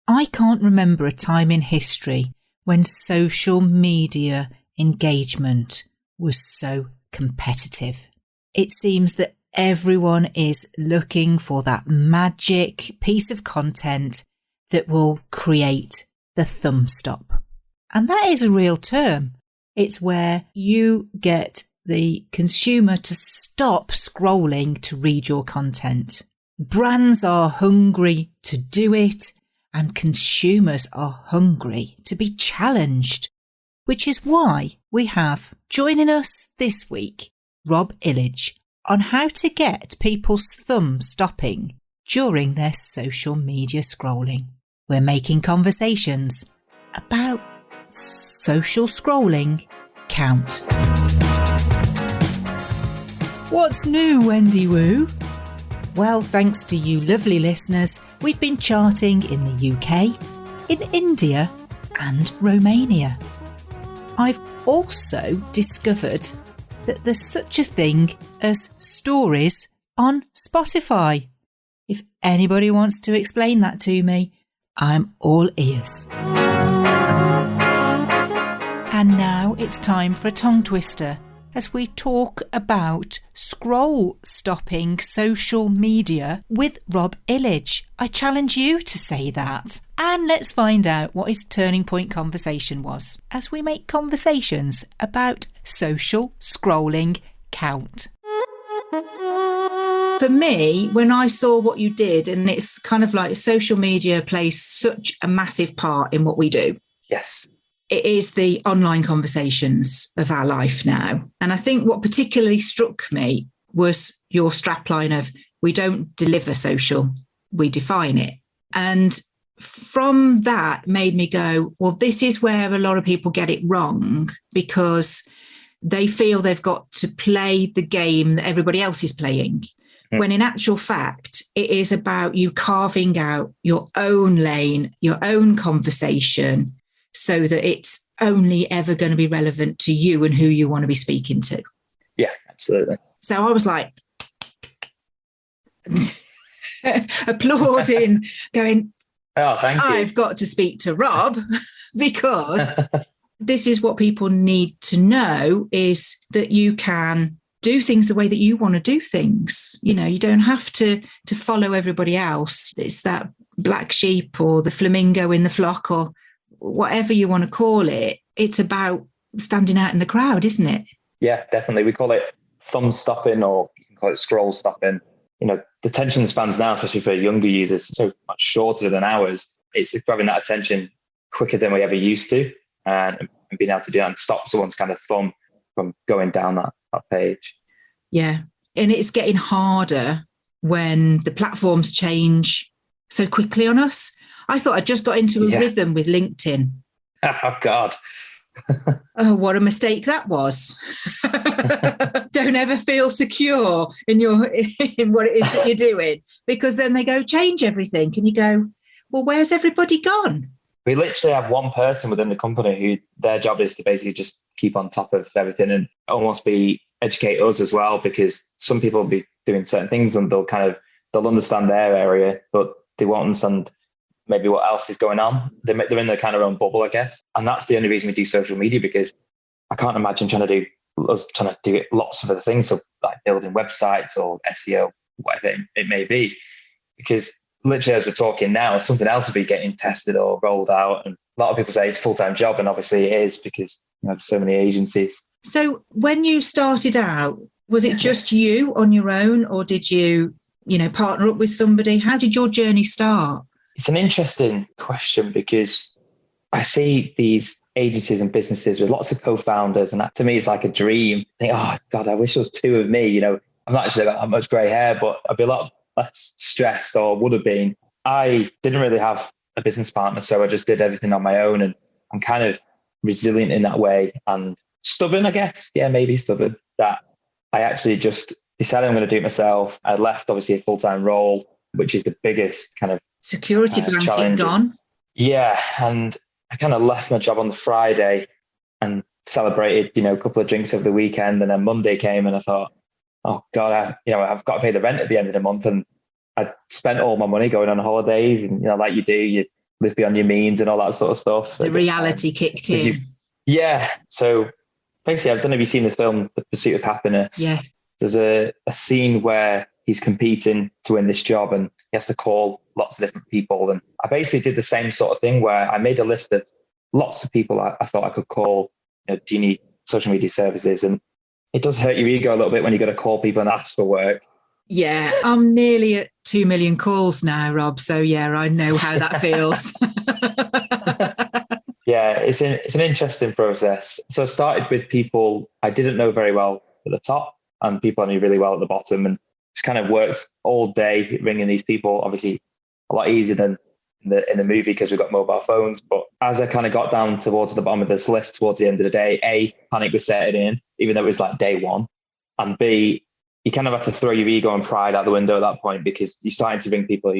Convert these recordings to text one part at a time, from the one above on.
I can't remember a time in history when social media engagement was so competitive. It seems that everyone is looking for that magic piece of content that will create the thumb stop. And that is a real term. It's where you get the consumer to stop scrolling to read your content. Brands are hungry to do it, and consumers are hungry to be challenged, which is why we have joining us this week Rob Illedge on how to get people's thumb stopping during their social media scrolling. We're making conversations about social scrolling count. What's new, Wendy Woo? Well, thanks to you lovely listeners, we've been charting in the UK, in India and Romania. I've also discovered that there's such a thing as stories on Spotify. If anybody wants to explain that to me, I'm all ears. And now it's time for a tongue twister as we talk about scroll stopping social media with Rob Illedge. I challenge you to say that. And let's find out what his turning point conversation was as we make conversations about social scrolling count. For me, when I saw what you did, and it's kind of like social media plays such a massive part in what we do. Yes. It is the online conversations of our life now. And I think what particularly struck me was your strapline of, we don't deliver social, we define it. And from that made me go, well, this is where a lot of people get it wrong, because they feel they've got to play the game that everybody else is playing. When in actual fact, it is about you carving out your own lane, your own conversation, so that it's only ever going to be relevant to you and who you want to be speaking to. Yeah, absolutely. So I was like, applauding, going, oh, thank you. I've got to speak to Rob because this is what people need to know, is that you can do things the way that you want to do things. You know, you don't have to follow everybody else. It's that black sheep or the flamingo in the flock or whatever you want to call it. It's about standing out in the crowd, isn't it? Yeah, definitely. We call it thumb stopping, or you can call it scroll stopping. You know, the attention spans now, especially for younger users, so much shorter than ours. It's grabbing that attention quicker than we ever used to, and being able to do that and stop someone's kind of thumb from going down that page. Yeah. And it's getting harder when the platforms change so quickly on us. I thought I'd just got into a rhythm with LinkedIn. Oh, God. Oh, what a mistake that was. Don't ever feel secure in what it is that you're doing, because then they go change everything. And you go, well, where's everybody gone? We literally have one person within the company who their job is to basically just keep on top of everything and almost educate us as well, because some people will be doing certain things and they'll understand their area, but they won't understand maybe what else is going on. They're in their kind of own bubble, I guess. And that's the only reason we do social media, because I can't imagine trying to do lots of other things, so like building websites or SEO, whatever it may be, because literally as we're talking now, something else will be getting tested or rolled out. And a lot of people say it's a full-time job, and obviously it is, because there's so many agencies. So when you started out, was it just you on your own, or did you partner up with somebody? How did your journey start? It's an interesting question, because I see these agencies and businesses with lots of co-founders, and that to me is like a dream. I think, oh God, I wish there was two of me. I'm not actually got that much grey hair, but I'd be a lot less stressed, or would have been. I didn't really have a business partner, so I just did everything on my own, and I'm kind of resilient in that way, and stubborn, I guess. Yeah, maybe stubborn, that I actually just decided I'm going to do it myself. I left obviously a full-time role, which is the biggest kind of security blanket challenge. Gone. Yeah, and I kind of left my job on the Friday and celebrated, a couple of drinks over the weekend, and then Monday came and I thought, oh God, I've got to pay the rent at the end of the month, and I spent all my money going on holidays, and like you do, you live beyond your means and all that sort of stuff. The reality kicked in. Yeah. So basically, I don't know if you've seen the film, The Pursuit of Happiness. Yes. There's a scene where he's competing to win this job and he has to call lots of different people. And I basically did the same sort of thing where I made a list of lots of people I thought I could call. Do you need social media services? And it does hurt your ego a little bit when you got to call people and ask for work. Yeah, I'm nearly at 2 million calls now, Rob. So yeah, I know how that feels. Yeah, it's an interesting process. So I started with people I didn't know very well at the top and people I knew really well at the bottom, and just kind of worked all day ringing these people. Obviously, a lot easier than in the movie because we've got mobile phones. But as I kind of got down towards the bottom of this list towards the end of the day, A, panic was setting in, even though it was like day one. And B, you kind of have to throw your ego and pride out the window at that point because you're starting to ring people,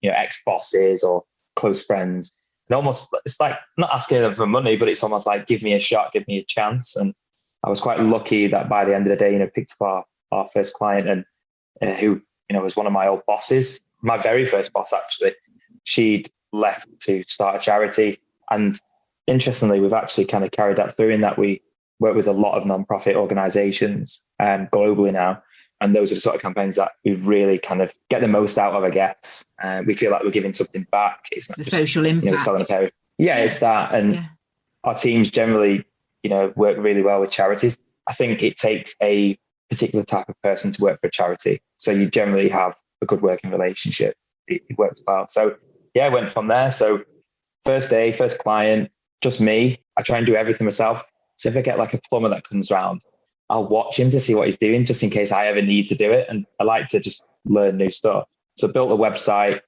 ex-bosses or close friends. And almost, it's like not asking them for money, but it's almost like, give me a shot, give me a chance. And I was quite lucky that by the end of the day, picked up our first client and who, was one of my old bosses, my very first boss, actually. She'd left to start a charity. And interestingly, we've actually kind of carried that through in that we work with a lot of nonprofit organizations globally now. And those are the sort of campaigns that we really kind of get the most out of, I guess. We feel like we're giving something back. It's not the just, social impact. Selling a pair. Yeah, it's that. And our teams generally, work really well with charities. I think it takes a particular type of person to work for a charity. So you generally have a good working relationship. It works well. So yeah, I went from there. So first day, first client, just me. I try and do everything myself. So if I get like a plumber that comes round, I'll watch him to see what he's doing just in case I ever need to do it. And I like to just learn new stuff. So I built a website,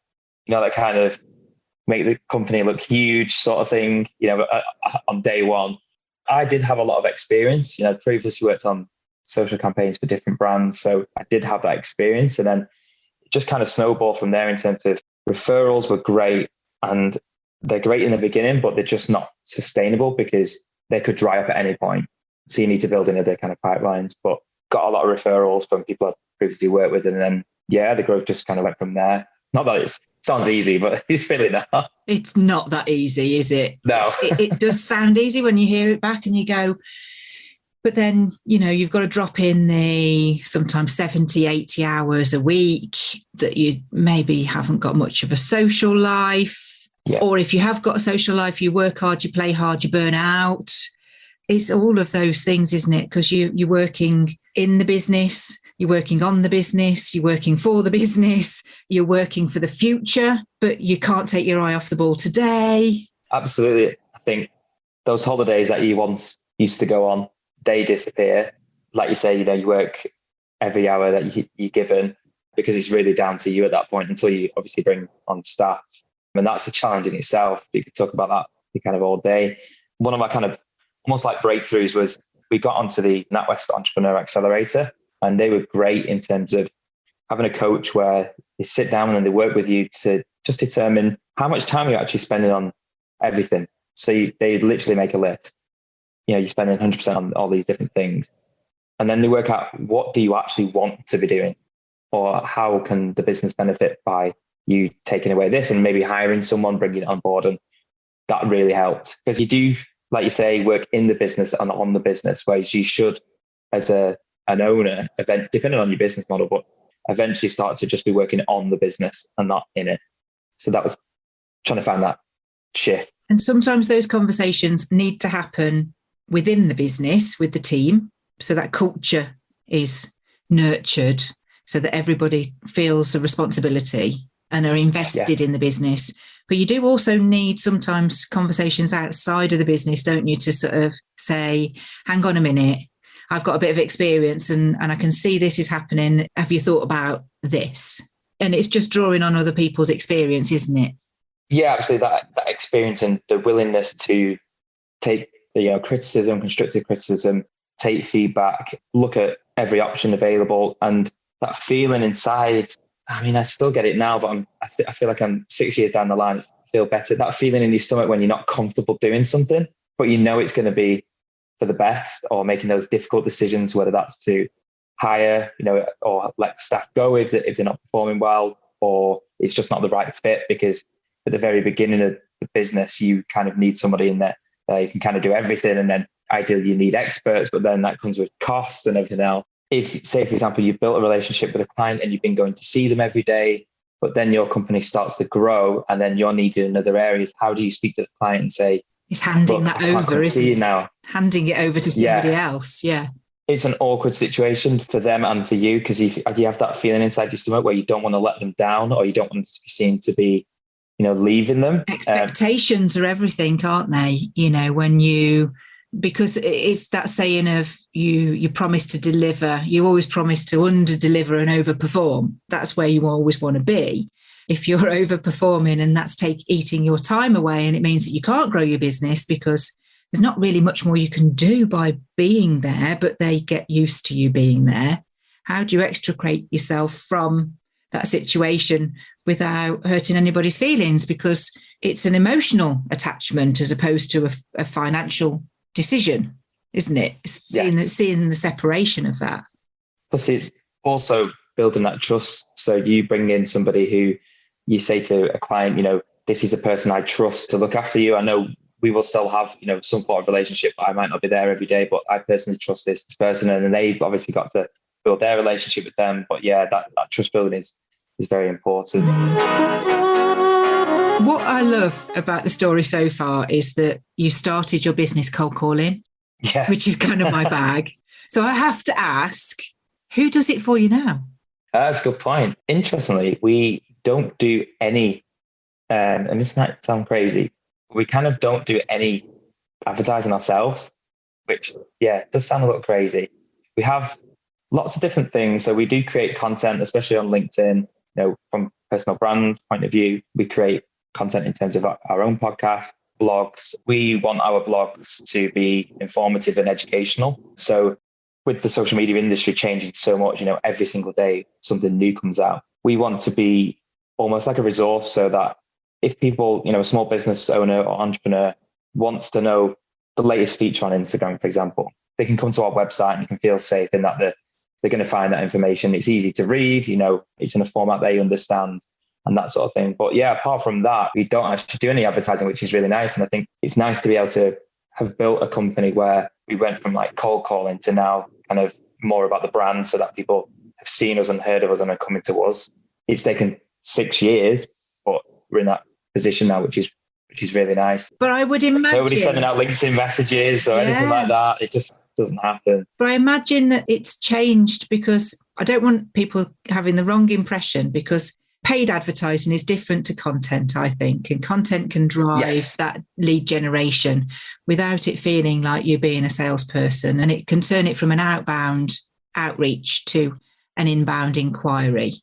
that kind of make the company look huge sort of thing, on day one. I did have a lot of experience, previously worked on social campaigns for different brands. So I did have that experience. And then it just kind of snowballed from there in terms of referrals were great. And they're great in the beginning, but they're just not sustainable because they could dry up at any point. So you need to build in other kind of pipelines, but got a lot of referrals from people I've previously worked with. And then, the growth just kind of went from there. Not that it sounds easy, but it's really not. It's not that easy, is it? No. It does sound easy when you hear it back and you go, but then, you've got to drop in the sometimes 70, 80 hours a week that you maybe haven't got much of a social life. Yeah. Or if you have got a social life, you work hard, you play hard, you burn out. It's all of those things, isn't it? Because you're working in the business, you're working on the business, you're working for the business, you're working for the future, but you can't take your eye off the ball today. Absolutely. I think those holidays that you once used to go on, they disappear. Like you say, you work every hour that you're given because it's really down to you at that point until you obviously bring on staff. And that's a challenge in itself. You could talk about that kind of all day. One of my kind of almost like breakthroughs was we got onto the NatWest Entrepreneur Accelerator, and they were great in terms of having a coach where they sit down and they work with you to just determine how much time you're actually spending on everything. So they literally make a list. You're spending 100% on all these different things. And then they work out what do you actually want to be doing, or how can the business benefit by you taking away this and maybe hiring someone, bringing it on board. And that really helped because you do, like you say, work in the business and on the business, whereas you should, as an owner, depending on your business model, but eventually start to just be working on the business and not in it. So that was trying to find that shift. And sometimes those conversations need to happen within the business with the team, so that culture is nurtured, so that everybody feels a responsibility and are invested in the business. But you do also need sometimes conversations outside of the business, don't you, to sort of say, hang on a minute, I've got a bit of experience and I can see this is happening. Have you thought about this? And it's just drawing on other people's experience, isn't it? Yeah, absolutely. That experience and the willingness to take the criticism, constructive criticism, take feedback, look at every option available, and that feeling inside. I mean, I still get it now, but I feel like I'm 6 years down the line. I feel better. That feeling in your stomach when you're not comfortable doing something, but it's going to be for the best, or making those difficult decisions, whether that's to hire, or let staff go if they're not performing well, or it's just not the right fit. Because at the very beginning of business, you kind of need somebody in there you can kind of do everything. And then ideally you need experts, but then that comes with cost and everything else. If, say, for example, you've built a relationship with a client and you've been going to see them every day, but then your company starts to grow and then you're needed in other areas, how do you speak to the client and say, it's handing that over, isn't it? Now. Handing it over to somebody else. Yeah. It's an awkward situation for them and for you, because you have that feeling inside your stomach where you don't want to let them down, or you don't want to be seen to be, leaving them. Expectations are everything, aren't they? Because it's that saying of you promise to deliver, you always promise to under deliver and overperform. That's where you always want to be. If you're overperforming and that's eating your time away, and it means that you can't grow your business because there's not really much more you can do by being there, but they get used to you being there. How do you extricate yourself from that situation without hurting anybody's feelings? Because it's an emotional attachment as opposed to a financial decision, isn't it? Seeing the separation of that. Plus, it's also building that trust. So you bring in somebody who you say to a client, this is a person I trust to look after you. I know we will still have, some sort of relationship. I might not be there every day, but I personally trust this person. And then they've obviously got to build their relationship with them. But yeah, that trust building is very important. What I love about the story so far is that you started your business cold calling, which is kind of my bag. So I have to ask, who does it for you now? That's a good point. Interestingly, we don't do any, and this might sound crazy, we kind of don't do any advertising ourselves, which, does sound a little crazy. We have lots of different things. So we do create content, especially on LinkedIn, from personal brand point of view. We create content in terms of our own podcast, blogs. We want our blogs to be informative and educational. So with the social media industry changing so much, every single day something new comes out. We want to be almost like a resource, so that if people, a small business owner or entrepreneur wants to know the latest feature on Instagram, for example, they can come to our website and you can feel safe in that they're going to find that information. It's easy to read, it's in a format they understand and that sort of thing. But apart from that, we don't actually do any advertising, which is really nice. And I think it's nice to be able to have built a company where we went from like cold calling to now kind of more about the brand, so that people have seen us and heard of us and are coming to us. It's taken 6 years, but we're in that position now, which is really nice. But I would imagine nobody's sending out LinkedIn messages or anything like that. It just doesn't happen. But I imagine that it's changed, because I don't want people having the wrong impression, because paid advertising is different to content, I think, and content can drive that lead generation without it feeling like you're being a salesperson, and it can turn it from an outbound outreach to an inbound inquiry.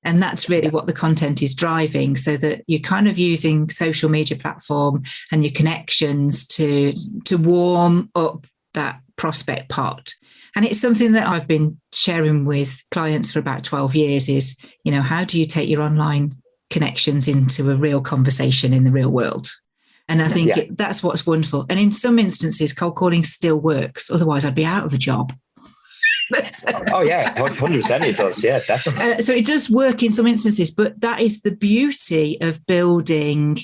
And that's really what the content is driving, so that you're kind of using social media platform and your connections to warm up that prospect pot. And it's something that I've been sharing with clients for about 12 years is, how do you take your online connections into a real conversation in the real world? And I think that's what's wonderful. And in some instances, cold calling still works. Otherwise, I'd be out of a job. Oh yeah, 100% it does. Yeah, definitely. So it does work in some instances, but that is the beauty of building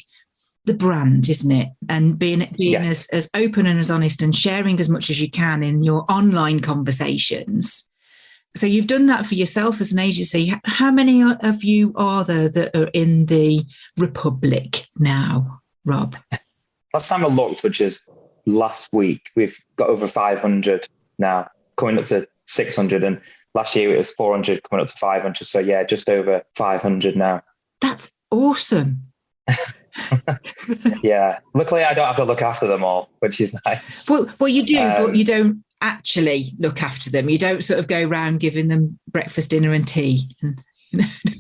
the brand, isn't it? And being as open and as honest and sharing as much as you can in your online conversations. So you've done that for yourself as an agency. How many of you are there that are in the Republic now, Rob? Last time I looked, which is last week, we've got over 500 now, coming up to 600, and last year it was 400, coming up to 500. So yeah, just over 500 now. That's awesome. Yeah, luckily I don't have to look after them all, which is nice. Well, you do, but you don't actually look after them. You don't sort of go around giving them breakfast, dinner and tea.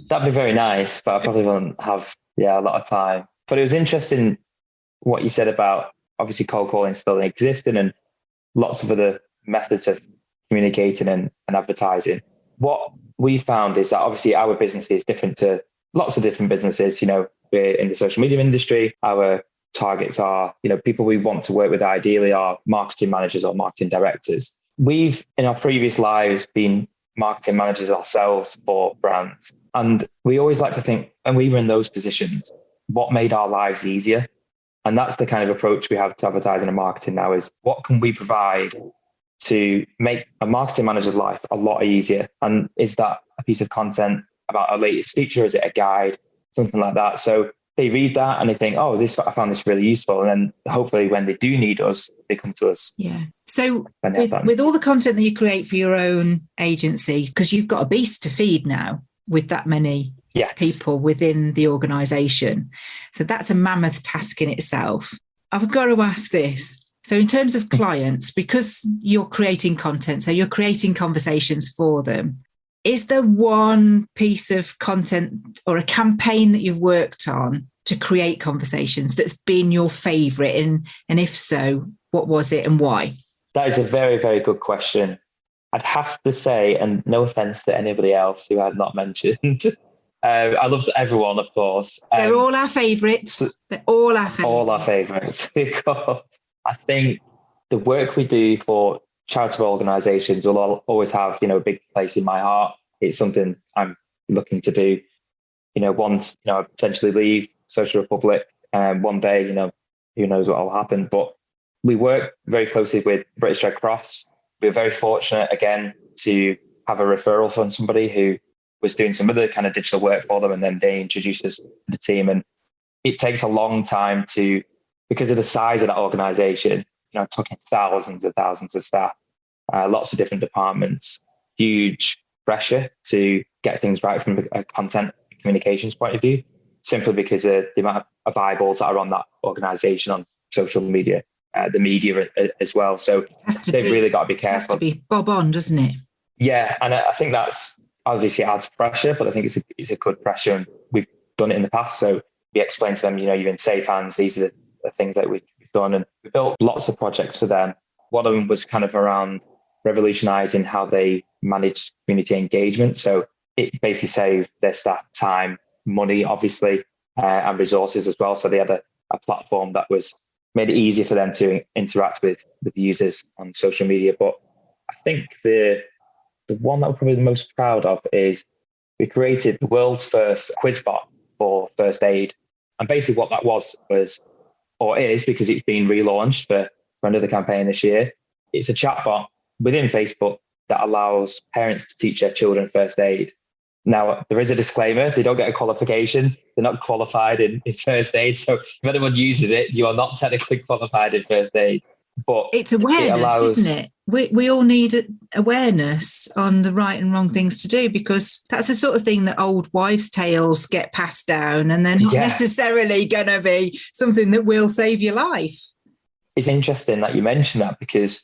That'd be very nice, but I probably won't have a lot of time. But it was interesting what you said about obviously cold calling still existing and lots of other methods of communicating and advertising. What we found is that obviously our business is different to lots of different businesses. We're in the social media industry. Our targets are, people we want to work with ideally are marketing managers or marketing directors. We've, in our previous lives, been marketing managers ourselves for brands. And we always like to think, when we were in those positions, what made our lives easier? And that's the kind of approach we have to advertising and marketing now, is what can we provide to make a marketing manager's life a lot easier? And is that a piece of content about a latest feature? Is it a guide? Something like that. So they read that and they think, oh, I found this really useful. And then hopefully when they do need us, they come to us. Yeah. So with all the content that you create for your own agency, because you've got a beast to feed now with that many people within the organisation. So that's a mammoth task in itself. I've got to ask this. So in terms of clients, because you're creating content, so you're creating conversations for them, is there one piece of content or a campaign that you've worked on to create conversations that's been your favourite? And if so, what was it and why? That is a very, very good question. I'd have to say, and no offence to anybody else who I've not mentioned, I loved everyone, of course. They're all our favourites. They're all our favourites. All our favourites, of course. I think the work we do for charitable organisations will always have, a big place in my heart. It's something I'm looking to do, once, I potentially leave Social Republic, one day, who knows what will happen. But we work very closely with British Red Cross. We're very fortunate, again, to have a referral from somebody who was doing some other kind of digital work for them, and then they introduced us to the team. And it takes a long time because of the size of that organisation, talking thousands and thousands of staff, lots of different departments, huge pressure to get things right from a content communications point of view, simply because of the amount of eyeballs that are on that organisation on social media, the media as well. So they've really got to be careful. It has to be bob on, doesn't it? Yeah, and I think that's obviously adds pressure, but I think it's a good pressure, and we've done it in the past. So we explain to them, you're in safe hands. These are the things that we've done, and we built lots of projects for them. One of them was kind of around revolutionising how they manage community engagement. So it basically saved their staff time, money, obviously, and resources as well. So they had a platform that made it easier for them to interact with users on social media. But I think the one that we're probably the most proud of is we created the world's first quiz bot for first aid. And basically what that was, or is, because it's been relaunched for another campaign this year, it's a chatbot within Facebook that allows parents to teach their children first aid. Now, there is a disclaimer. They don't get a qualification. They're not qualified in first aid. So if anyone uses it, you are not technically qualified in first aid. But it's awareness, isn't it? We all need awareness on the right and wrong things to do, because that's the sort of thing that old wives' tales get passed down, and they're not necessarily going to be something that will save your life. It's interesting that you mention that, because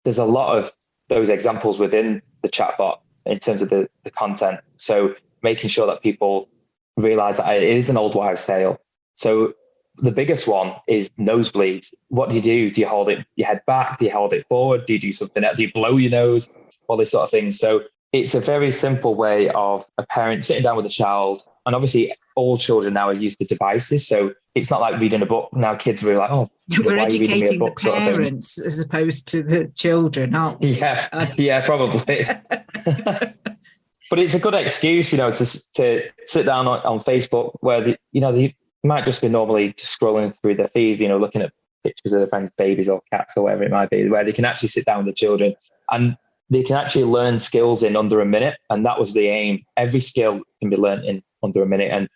there's a lot of those examples within the chatbot in terms of the content. So making sure that people realize that it is an old wives' tale. So the biggest one is nosebleeds. What do? Do you hold it your head back? Do you hold it forward? Do you do something else? Do you blow your nose? All this sort of thing. So it's a very simple way of a parent sitting down with a child. And obviously all children now are used to devices. So it's not like reading a book. Now kids are really like, oh, we're educating the parents as opposed to the children, aren't we? Yeah, probably. But it's a good excuse, to sit down on Facebook where they might just be normally just scrolling through their feed, looking at pictures of their friends' babies or cats or whatever it might be, where they can actually sit down with the children and they can actually learn skills in under a minute. And that was the aim. Every skill can be learned in under a minute. And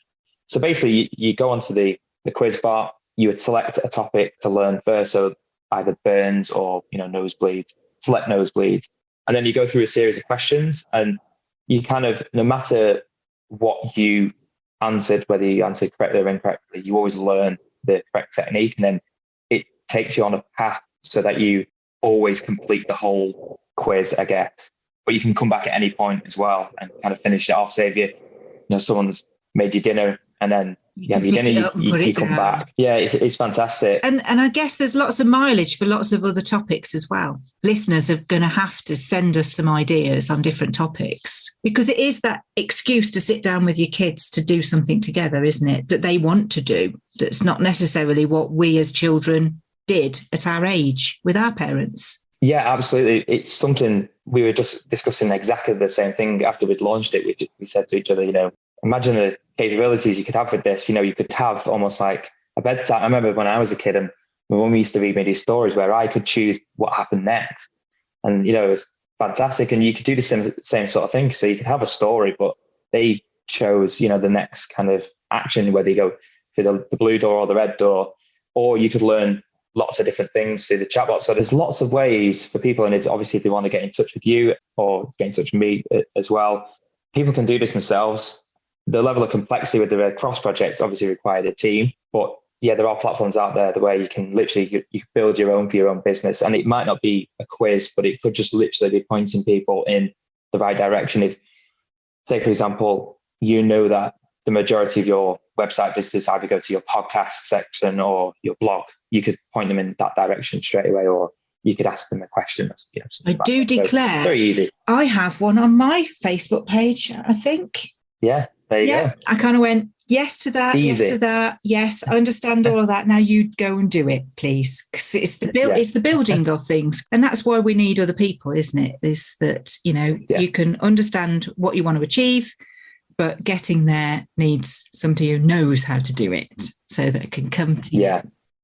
so basically you go onto the quiz bar, you would select a topic to learn first. So either burns or, nosebleeds, select nosebleeds. And then you go through a series of questions, and you kind of, no matter what you answered, whether you answered correctly or incorrectly, you always learn the correct technique, and then it takes you on a path so that you always complete the whole quiz, I guess. But you can come back at any point as well and kind of finish it off. Say if someone's made you dinner and then you have your dinner, you come back. Yeah, it's fantastic. And I guess there's lots of mileage for lots of other topics as well. Listeners are going to have to send us some ideas on different topics, because it is that excuse to sit down with your kids to do something together, isn't it? That they want to do. That's not necessarily what we as children did at our age with our parents. Yeah, absolutely. It's something we were just discussing exactly the same thing after we'd launched it. We said to each other, imagine the capabilities you could have with this. You could have almost like a bedtime. I remember when I was a kid and my mum used to read me these stories where I could choose what happened next. And, it was fantastic. And you could do the same sort of thing. So you could have a story, but they chose, the next kind of action, whether you go through the blue door or the red door, or you could learn lots of different things through the chatbot. So there's lots of ways for people. And if they want to get in touch with you or get in touch with me as well, people can do this themselves. The level of complexity with the Red Cross projects obviously required a team, but yeah, there are platforms out there where you can literally you build your own for your own business. And it might not be a quiz, but it could just literally be pointing people in the right direction. If, say, for example, that the majority of your website visitors either go to your podcast section or your blog, you could point them in that direction straight away, or you could ask them a question. I do declare, very easy. I have one on my Facebook page, I think. Yeah, there you go. I kind of went, yes to that, easy. Yes to that. Yes, I understand all of that. Now you go and do it, please. Because it's the building of things. And that's why we need other people, isn't it? Is that, you can understand what you want to achieve, but getting there needs somebody who knows how to do it so that it can come to you. Yeah.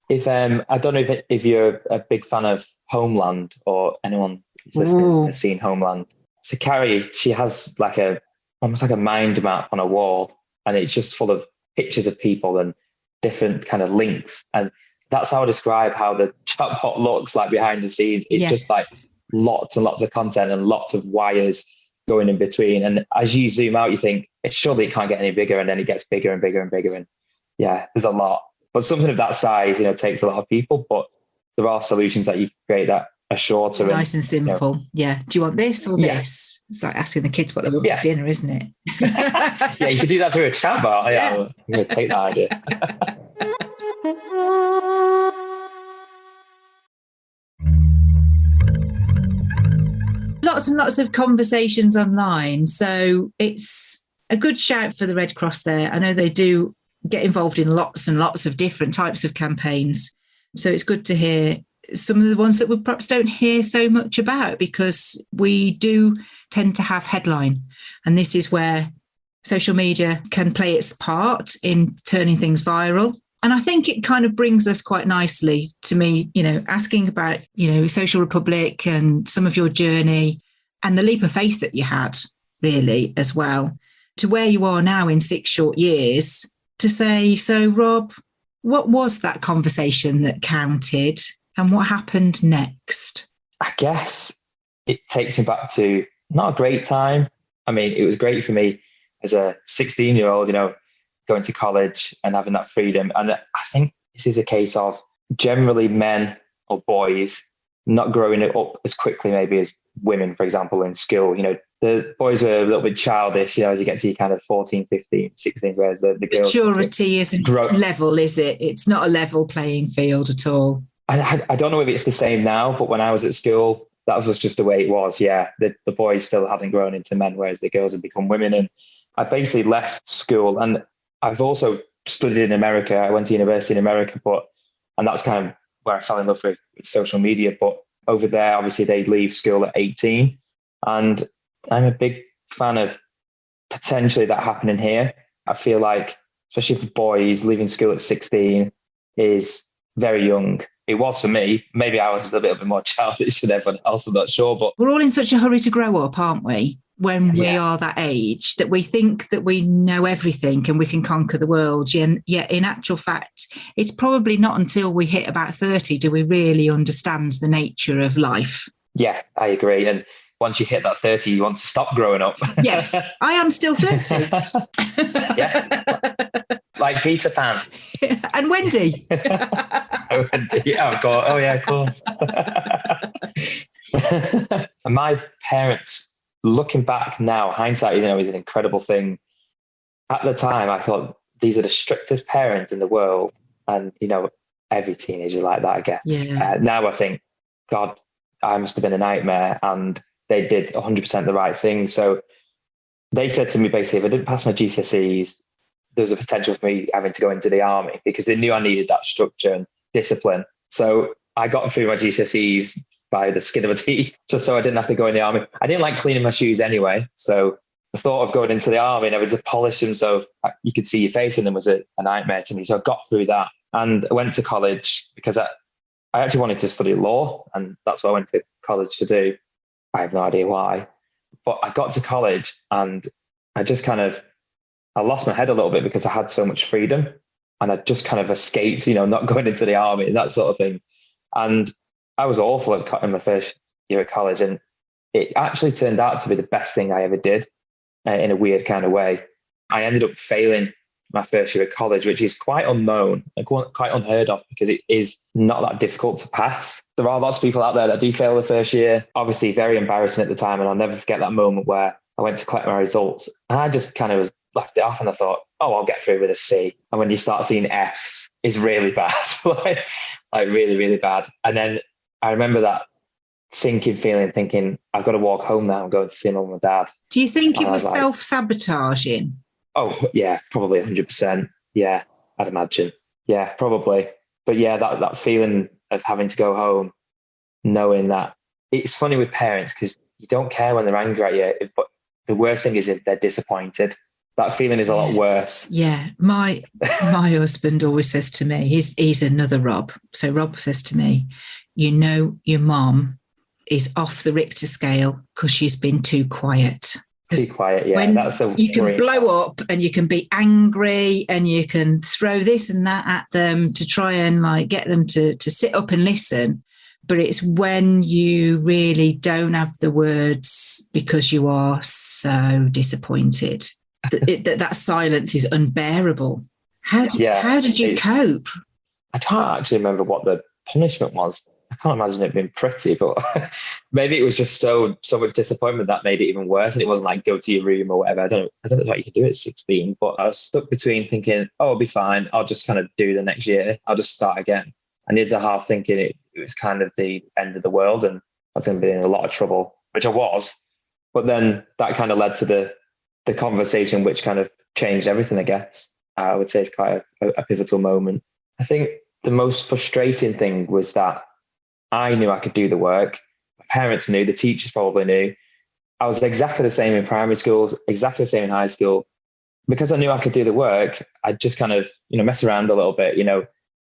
If I don't know if you're a big fan of Homeland, or anyone who's listening has seen Homeland. So Carrie, she has almost like a mind map on a wall, and it's just full of pictures of people and different kind of links. And that's how I describe how the chatbot looks like behind the scenes. It's just like lots and lots of content and lots of wires going in between. And as you zoom out, you think, surely it can't get any bigger. And then it gets bigger and bigger and bigger. And yeah, there's a lot. But something of that size, takes a lot of people. But there are solutions that you can create that are shorter. Nice and simple. Yeah. Do you want this or this? It's like asking the kids what they want for dinner, isn't it? Yeah, you could do that through a chatbot. Yeah, I'm going to take that idea. Lots and lots of conversations online. So it's a good shout for the Red Cross there. I know they do get involved in lots and lots of different types of campaigns. So it's good to hear some of the ones that we perhaps don't hear so much about, because we do tend to have headline. And this is where social media can play its part in turning things viral. And I think it kind of brings us quite nicely to me, asking about, Social Republic and some of your journey and the leap of faith that you had, really, as well, to where you are now in 6 short years, to say, so Rob, what was that conversation that counted and what happened next? I guess it takes me back to not a great time. I mean, it was great for me as a 16-year-old, going to college and having that freedom. And I think this is a case of generally men or boys not growing up as quickly maybe as women, for example, in school. The boys were a little bit childish, as you get to your kind of 14, 15, 16, whereas the girls... Maturity isn't level, is it? It's not a level playing field at all. I don't know if it's the same now, but when I was at school, that was just the way it was. Yeah, the boys still hadn't grown into men, whereas the girls had become women. And I basically left school, and I've also studied in America. I went to university in America, and that's kind of where I fell in love with social media. But over there, obviously, they'd leave school at 18. And I'm a big fan of potentially that happening here. I feel like, especially for boys, leaving school at 16 is very young. It was for me. Maybe I was a little bit more childish than everyone else, I'm not sure. But we're all in such a hurry to grow up, aren't we? When we are that age, that we think that we know everything and we can conquer the world. And yet, in actual fact, it's probably not until we hit about 30 do we really understand the nature of life. Yeah, I agree. And once you hit that 30, you want to stop growing up. Yes, I am still 30. Yeah, like Peter Pan. And Wendy. Yeah, of course. And my parents, looking back now, hindsight, is an incredible thing. At the time, I thought these are the strictest parents in the world. And, every teenager like that, I guess. Yeah. Now I think, God, I must have been a nightmare. And they did 100% the right thing. So they said to me, basically, if I didn't pass my GCSEs, there's a potential for me having to go into the army, because they knew I needed that structure and discipline. So I got through my GCSEs by the skin of my teeth, just so I didn't have to go in the army. I didn't like cleaning my shoes anyway. So the thought of going into the army and having to polish them so you could see your face in them was a nightmare to me. So I got through that. And I went to college because I actually wanted to study law, and that's what I went to college to do. I have no idea why. But I got to college and I just I lost my head a little bit because I had so much freedom, and I just kind of escaped, not going into the army, that sort of thing. And I was awful in my first year at college, and it actually turned out to be the best thing I ever did in a weird kind of way. I ended up failing my first year at college, which is quite unknown and quite unheard of because it is not that difficult to pass. There are lots of people out there that do fail the first year. Obviously, very embarrassing at the time. And I'll never forget that moment where I went to collect my results and I just kind of was left it off and I thought, oh, I'll get through with a C. And when you start seeing Fs, it's really bad, like really, really bad. And then I remember that sinking feeling, thinking, I've got to walk home now. I'm going to see mum and dad. Do you think it was self-sabotaging? Oh, yeah, probably 100%. Yeah, I'd imagine. Yeah, probably. But yeah, that feeling of having to go home, knowing that it's funny with parents because you don't care when they're angry at you, but the worst thing is if they're disappointed. That feeling is a lot worse. Yeah. My husband always says to me, he's another Rob. So Rob says to me, your mom is off the Richter scale because she's been too quiet. Too quiet, yeah. That's you can blow up and you can be angry and you can throw this and that at them to try and get them to sit up and listen. But it's when you really don't have the words because you are so disappointed that silence is unbearable. How did you cope? I can't actually remember what the punishment was. I can't imagine it being pretty, but maybe it was just so much disappointment that made it even worse. And it wasn't like go to your room or whatever. I don't know what you can do at 16, but I was stuck between thinking, oh, I'll be fine. I'll just kind of do the next year. I'll just start again. And the other half thinking it was kind of the end of the world and I was going to be in a lot of trouble, which I was. But then that kind of led to the conversation, which kind of changed everything, I guess. I would say it's quite a pivotal moment. I think the most frustrating thing was that I knew I could do the work. My parents knew, the teachers probably knew. I was exactly the same in primary schools, exactly the same in high school. Because I knew I could do the work, I'd just kind of, mess around a little bit,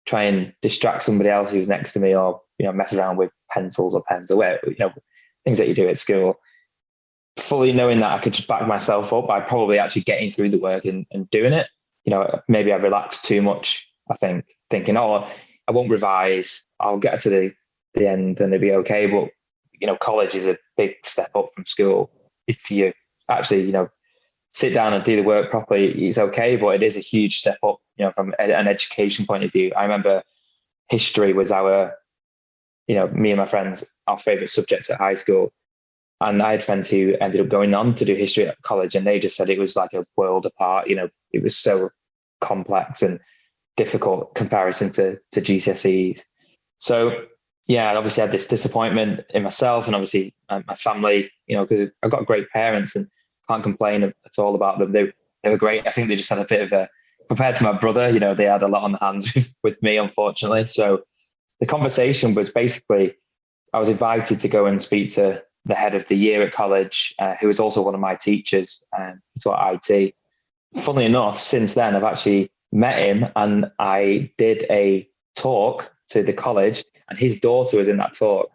try and distract somebody else who's next to me or, mess around with pencils or pens or whatever, things that you do at school. Fully knowing that I could just back myself up by probably actually getting through the work and doing it. Maybe I relaxed too much, I think, thinking, oh, I won't revise. I'll get to the end and it'll be okay. But, college is a big step up from school. If you actually, sit down and do the work properly, it's okay. But it is a huge step up, from an education point of view. I remember history was our, me and my friends, our favorite subject at high school. And I had friends who ended up going on to do history at college and they just said it was like a world apart. It was so complex and difficult comparison to GCSEs. So, yeah, I obviously had this disappointment in myself and obviously my family, because I've got great parents and can't complain at all about them. They were great. I think they just had a bit of compared to my brother, they had a lot on the hands with me, unfortunately. So the conversation was basically, I was invited to go and speak to the head of the year at college, who was also one of my teachers, taught IT. Funnily enough, since then, I've actually met him and I did a talk to the college and his daughter was in that talk,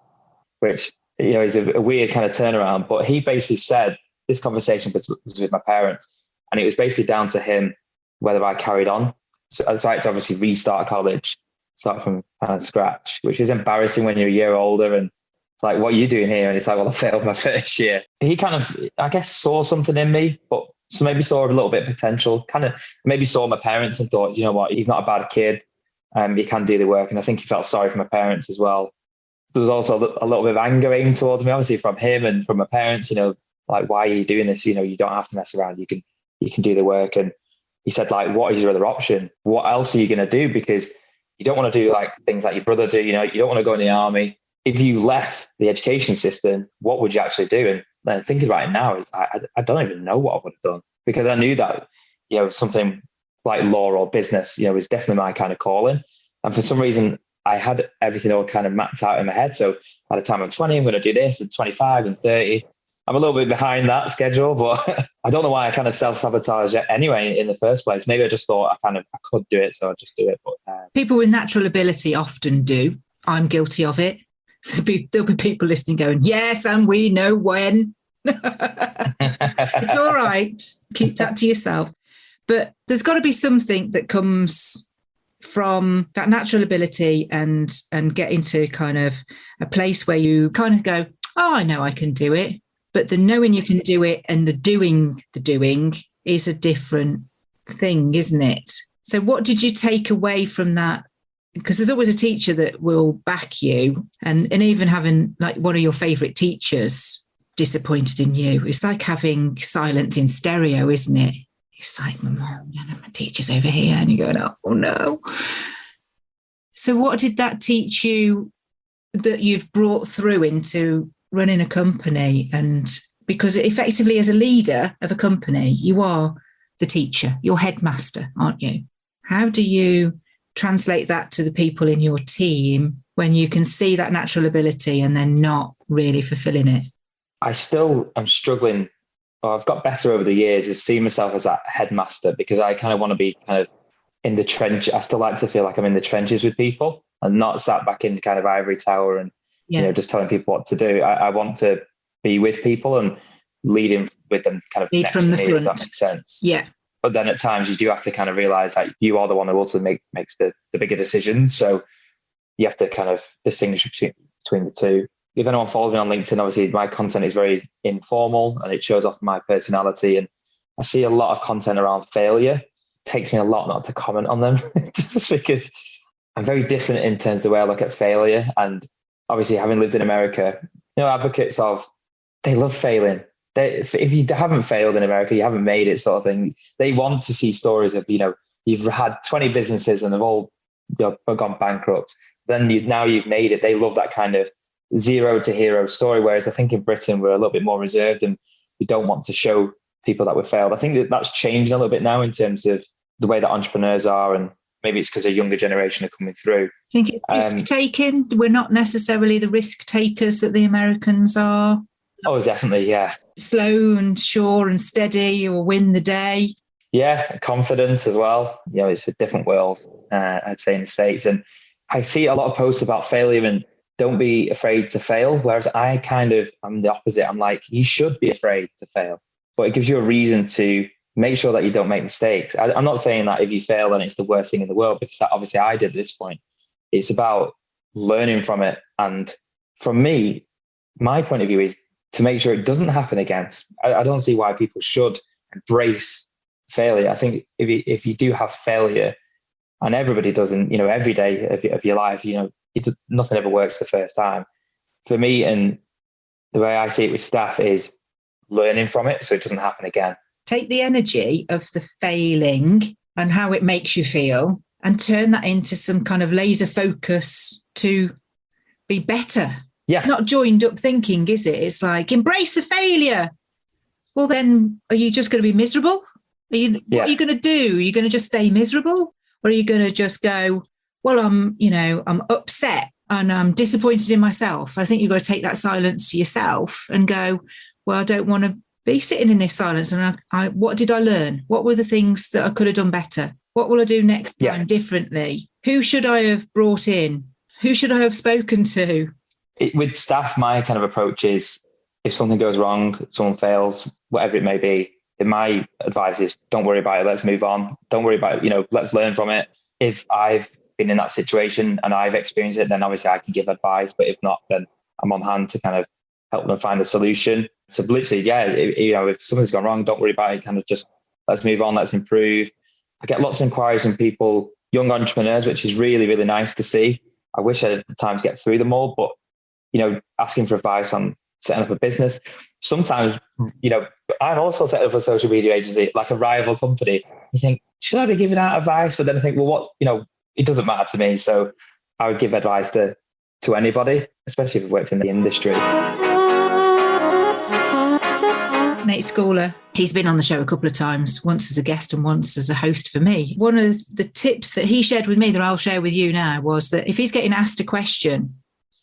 which, is a weird kind of turnaround. But he basically said this conversation was with my parents and it was basically down to him whether I carried on. So I had to obviously restart college, start from kind of scratch, which is embarrassing when you're a year older and it's like, what are you doing here? And it's like, well, I failed my first year. He kind of, I guess, saw something in me, but so maybe saw a little bit of potential, kind of maybe saw my parents and thought, you know what, he's not a bad kid. He can do the work. And I think he felt sorry for my parents as well. There was also a little bit of anger aimed towards me, obviously from him and from my parents, like, why are you doing this? You don't have to mess around. You can do the work. And he said, like, what is your other option? What else are you going to do? Because you don't want to do like things like your brother do. You don't want to go in the army. If you left the education system, what would you actually do? And then thinking about it now, I don't even know what I would have done because I knew that, something like law or business, was definitely my kind of calling. And for some reason, I had everything all kind of mapped out in my head. So by the time I'm 20, I'm going to do this, and 25 and 30, I'm a little bit behind that schedule, but I don't know why I kind of self-sabotage it anyway in the first place. Maybe I just thought I could do it, so I just do it. But people with natural ability often do. I'm guilty of it. There'll be people listening going, yes, and we know when. It's all right. Keep that to yourself. But there's got to be something that comes from that natural ability and get into kind of a place where you kind of go, oh, I know I can do it. But the knowing you can do it and the doing is a different thing, isn't it? So what did you take away from that? Because there's always a teacher that will back you, and even having like one of your favourite teachers disappointed in you. It's like having silence in stereo, isn't it? It's like, my teacher's over here, and you're going, oh no. So what did that teach you that you've brought through into running a company? And because effectively as a leader of a company, you are the teacher, your headmaster, aren't you? How do you translate that to the people in your team when you can see that natural ability and then not really fulfilling it? I still am struggling. I've got better over the years of seeing myself as that headmaster, because I kind of want to be kind of in the trench. I still like to feel like I'm in the trenches with people and not sat back in kind of ivory tower and just telling people what to do. I want to be with people and leading with them kind of lead next from to the me, front. if that makes sense. Yeah. But then at times you do have to kind of realize that you are the one who ultimately makes the bigger decisions. So you have to kind of distinguish between the two. If anyone follows me on LinkedIn, obviously my content is very informal and it shows off my personality. And I see a lot of content around failure. It takes me a lot not to comment on them just because I'm very different in terms of the way I look at failure. And obviously having lived in America, advocates of, they love failing. If you haven't failed in America, you haven't made it, sort of thing. They want to see stories of, you've had 20 businesses and they've all gone bankrupt. Then now you've made it. They love that kind of zero to hero story. Whereas I think in Britain, we're a little bit more reserved and we don't want to show people that we've failed. I think that's changing a little bit now in terms of the way that entrepreneurs are. And maybe it's because a younger generation are coming through. I think it's risk taking. We're not necessarily the risk takers that the Americans are. Oh, definitely. Yeah. Slow and sure and steady, or win the day. Yeah. Confidence as well. It's a different world, I'd say, in the States. And I see a lot of posts about failure and don't be afraid to fail. Whereas I'm the opposite. I'm like, you should be afraid to fail, but it gives you a reason to make sure that you don't make mistakes. I'm not saying that if you fail, then it's the worst thing in the world, because obviously I did at this point. It's about learning from it. And from me, my point of view is to make sure it doesn't happen again. I don't see why people should embrace failure. I think if you do have failure, and everybody doesn't, every day of your life, nothing ever works the first time. For me, and the way I see it with staff, is learning from it so it doesn't happen again. Take the energy of the failing and how it makes you feel and turn that into some kind of laser focus to be better. Yeah. Not joined up thinking, is it? It's like, embrace the failure. Well, then are you just going to be miserable? What are you going to do? Are you going to just stay miserable? Or are you going to just go, well, I'm upset and I'm disappointed in myself. I think you've got to take that silence to yourself and go, well, I don't want to be sitting in this silence. And what did I learn? What were the things that I could have done better? What will I do next time differently? Who should I have brought in? Who should I have spoken to? With staff, my kind of approach is, if something goes wrong, someone fails, whatever it may be, then my advice is, don't worry about it. Let's move on. Don't worry about it. Let's learn from it. If I've been in that situation and I've experienced it, then obviously I can give advice. But if not, then I'm on hand to kind of help them find a solution. So literally, if something's gone wrong, don't worry about it. Kind of just, let's move on. Let's improve. I get lots of inquiries from people, young entrepreneurs, which is really, really nice to see. I wish I had the time to get through them all, but asking for advice on setting up a business. Sometimes, I'm also setting up a social media agency, like a rival company. You think, should I be giving out advice? But then I think, well, it doesn't matter to me. So I would give advice to anybody, especially if I've worked in the industry. Nate Schooler, he's been on the show a couple of times, once as a guest and once as a host for me. One of the tips that he shared with me that I'll share with you now was that if he's getting asked a question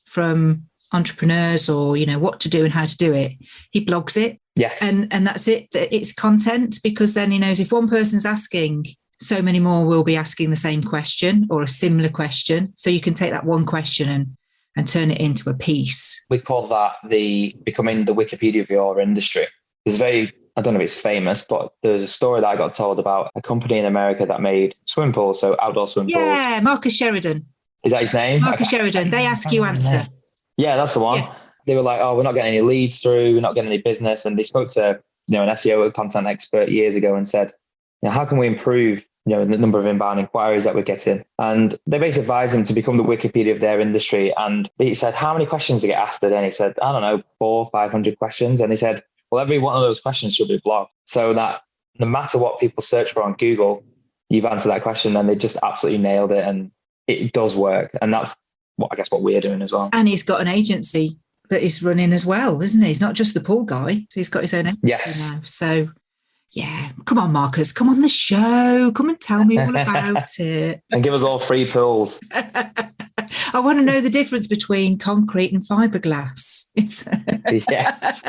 from entrepreneurs or, what to do and how to do it, he blogs it. Yes. And that's it. It's content, because then he knows if one person's asking, so many more will be asking the same question or a similar question. So you can take that one question and turn it into a piece. We call that becoming the Wikipedia of your industry. I don't know if it's famous, but there's a story that I got told about a company in America that made swimming pools, so outdoor swimming pools. Yeah, Marcus Sheridan. Is that his name? Marcus Sheridan. They ask, you answer. Yeah, that's the one. Yeah. They were like, we're not getting any leads through, we're not getting any business. And they spoke to an SEO content expert years ago and said, how can we improve the number of inbound inquiries that we're getting? And they basically advised them to become the Wikipedia of their industry. And they said, how many questions do you get asked a day? And he said, I don't know, 400 or 500 questions. And they said, well, every one of those questions should be blogged, so that no matter what people search for on Google, you've answered that question. And they just absolutely nailed it. And it does work. And that's what we're doing as well. And he's got an agency that is running as well, isn't he? He's not just the pool guy. So he's got his own agency now. So yeah, come on, Marcus, come on the show. Come and tell me all about it. And give us all free pools. I want to know the difference between concrete and fiberglass. Yes.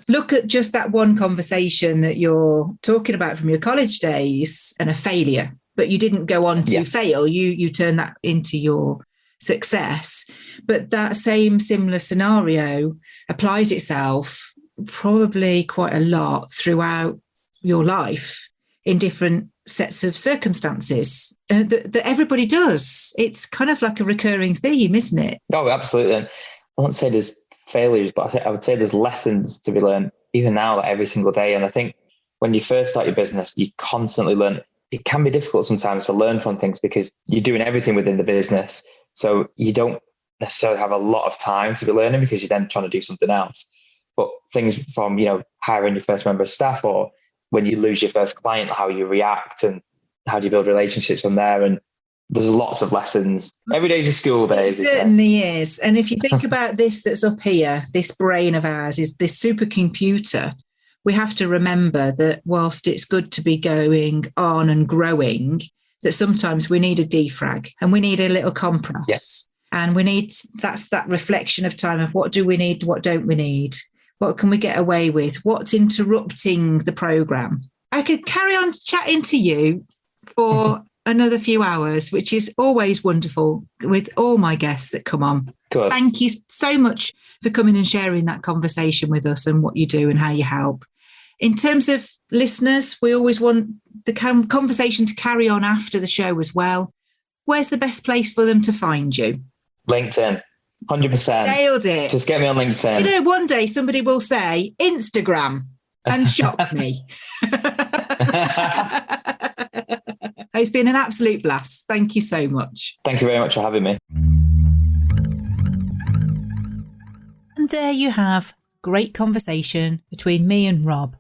Look at just that one conversation that you're talking about from your college days and a failure, but you didn't go on to fail. You turn that into your success. But that similar scenario applies itself probably quite a lot throughout your life in different sets of circumstances that everybody does. It's kind of like a recurring theme, isn't it? Oh, absolutely. And I won't say there's failures, but I would say there's lessons to be learned even now, like every single day. And I think when you first start your business, you constantly learn. It can be difficult sometimes to learn from things because you're doing everything within the business. So you don't necessarily have a lot of time to be learning because you're then trying to do something else. But things from, hiring your first member of staff, or when you lose your first client, how you react and how do you build relationships from there. And there's lots of lessons. Every day's a school day. It certainly is. And if you think about this that's up here, this brain of ours is this supercomputer. We have to remember that whilst it's good to be going on and growing, that sometimes we need a defrag and we need a little compress. Yes. And that's that reflection of time of what do we need, what don't we need? What can we get away with? What's interrupting the program? I could carry on chatting to you for another few hours, which is always wonderful with all my guests that come on. Good. Thank you so much for coming and sharing that conversation with us and what you do and how you help. In terms of listeners, we always want the conversation to carry on after the show as well. Where's the best place for them to find you? LinkedIn. 100%. Nailed it. Just get me on LinkedIn. One day somebody will say Instagram and shock me. It's been an absolute blast. Thank you so much. Thank you very much for having me. And there you have great conversation between me and Rob.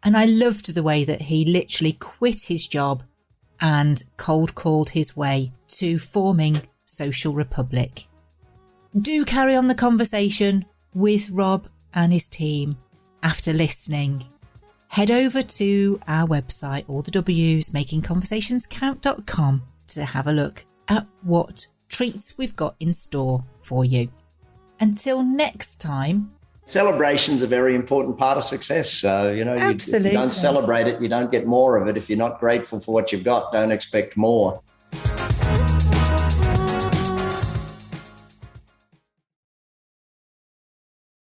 And I loved the way that he literally quit his job and cold called his way to forming Social Republic. Do carry on the conversation with Rob and his team after listening. Head over to our website, all the W's, makingconversationscount.com, to have a look at what treats we've got in store for you. Until next time. Celebration's a very important part of success. So, Absolutely. If you don't celebrate it, you don't get more of it. If you're not grateful for what you've got, don't expect more.